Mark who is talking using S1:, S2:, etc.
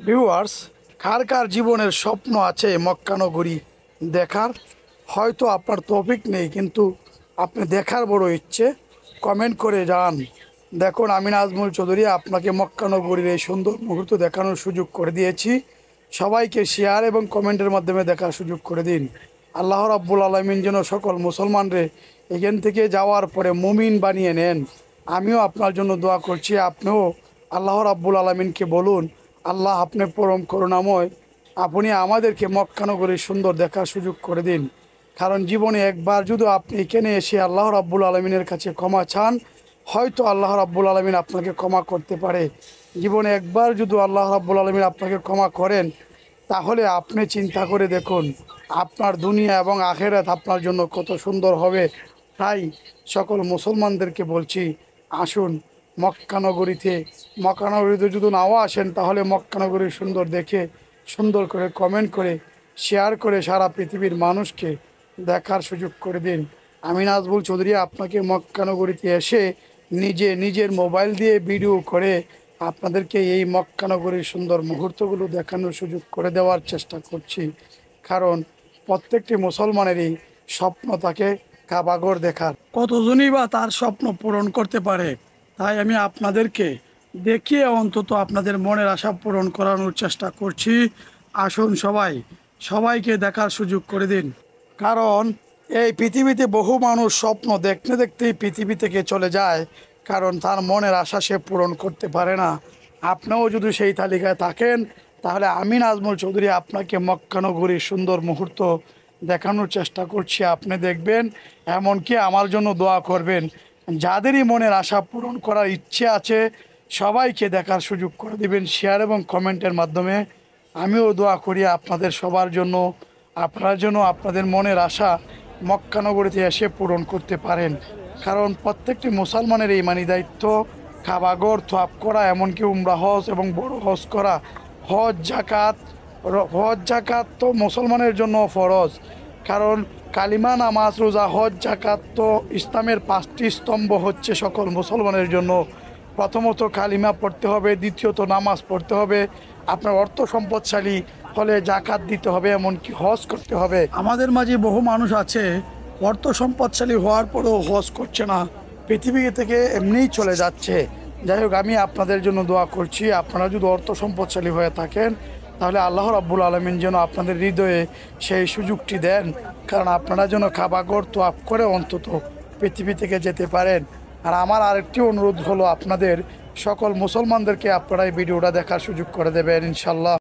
S1: Viewers, কার কার জীবনের স্বপ্ন আছে মক্কা নগরী দেখার? হয়তো আপনার তৌফিক নেই, কিন্তু আপনি দেখার বড় ইচ্ছে। কমেন্ট করে জানান। দেখুন, আমি নাজমুল চৌধুরী আপনাকে মক্কা নগরীর এই সুন্দর মুহূর্ত দেখানোর সুযোগ করে দিয়েছি। সবাইকে শেয়ার এবং কমেন্টের মাধ্যমে দেখার সুযোগ করে দিন। আল্লাহ রাব্বুল আলামিন যেন সকল মুসলমানরে এখান থেকে যাওয়ার পরে মুমিন বানিয়ে নেন। আমিও আপনার জন্য দোয়া করছি। আপনিও আল্লাহ রাব্বুল আলামিনকে বলুন, আল্লাহ আপনি পরম করুণাময়, আপনি আমাদেরকে মক্কা নগরীর সুন্দর দেখার সুযোগ করে দিন। কারণ জীবনে একবার যদি আপনি এখানে এসে আল্লাহ রাব্বুল আলামিনের কাছে ক্ষমা চান, হয়তো আল্লাহ রাব্বুল আলামিন আপনাকে ক্ষমা করতে পারে। জীবনে একবার যদি আল্লাহ রাব্বুল আলামিন আপনাকে ক্ষমা করেন, তাহলে আপনি চিন্তা করে দেখুন আপনার দুনিয়া এবং আখেরাত আপনার জন্য কত সুন্দর হবে। তাই সকল মুসলমানদেরকে বলছি, আসুন মক্কা নগরীতে যদি নাও আসেন, তাহলে মক্কা নগরীর সুন্দর দেখে সুন্দর করে কমেন্ট করে শেয়ার করে সারা পৃথিবীর মানুষকে দেখার সুযোগ করে দিন। আমি নাজমুল চৌধুরী আপনাকে মক্কা নগরীতে এসে নিজের মোবাইল দিয়ে ভিডিও করে আপনাদেরকে এই মক্কা নগরীর সুন্দর মুহূর্তগুলো দেখানোর সুযোগ করে দেওয়ার চেষ্টা করছি। কারণ প্রত্যেকটি মুসলমানেরই স্বপ্ন থাকে কাবাঘর দেখার। কতজনই বা তার স্বপ্ন পূরণ করতে পারে? তাই আমি আপনাদেরকে দেখিয়ে অন্তত আপনাদের মনের আশা পূরণ করানোর চেষ্টা করছি। আসুন সবাইকে দেখার সুযোগ করে দিন। কারণ এই পৃথিবীতে বহু মানুষ স্বপ্ন দেখতে দেখতেই পৃথিবী থেকে চলে যায়, কারণ তার মনের আশা সে পূরণ করতে পারে না। আপনিও যদি সেই তালিকায় থাকেন, তাহলে আমি নাজমুল চৌধুরী আপনাকে মক্কা নগরীর সুন্দর মুহূর্ত দেখানোর চেষ্টা করছি। আপনি দেখবেন, এমনকি আমার জন্য দোয়া করবেন। যাদেরই মনের আশা পূরণ করার ইচ্ছে আছে, সবাইকে দেখার সুযোগ করে দিবেন শেয়ার এবং কমেন্টের মাধ্যমে। আমিও দোয়া করি আপনাদের সবার জন্য, আপনার জন্য আপনাদের মনের আশা মক্কা নগরীতে এসে পূরণ করতে পারেন। কারণ প্রত্যেকটি মুসলমানের এই দায়িত্ব কাবাঘর তওয়াফ করা, এমনকি উমরা হজ এবং বড় হজ করা। হজ জাকাত তো মুসলমানের জন্য ফরজ। কারণ কালিমা, নামাজ, রোজা, হজ, জাকাত তো ইসলামের 5টি স্তম্ভ হচ্ছে সকল মুসলমানের জন্য। প্রথমত কালিমা পড়তে হবে, দ্বিতীয়ত নামাজ পড়তে হবে, আপনার অর্থ সম্পদশালী হলে জাকাত দিতে হবে, এমনকি হজ করতে হবে। আমাদের মাঝে বহু মানুষ আছে অর্থ সম্পদশালী হওয়ার পরেও হজ করছে না, পৃথিবী থেকে এমনিই চলে যাচ্ছে। যাই হোক, আমি আপনাদের জন্য দোয়া করছি, আপনারা যদি অর্থ সম্পদশালী হয়ে থাকেন, তাহলে আল্লাহ রাব্বুল আলামিন যেন আপনাদের হৃদয়ে সেই সুযোগটি দেন। কারণ আপনারা যেন কাবাঘর তওয়াফ করে অন্তত পৃথিবী থেকে যেতে পারেন। আর আমার আরেকটি অনুরোধ হলো, আপনাদের সকল মুসলমানদেরকে আপনারা এই ভিডিওটা দেখার সুযোগ করে দেবেন ইনশাল্লাহ।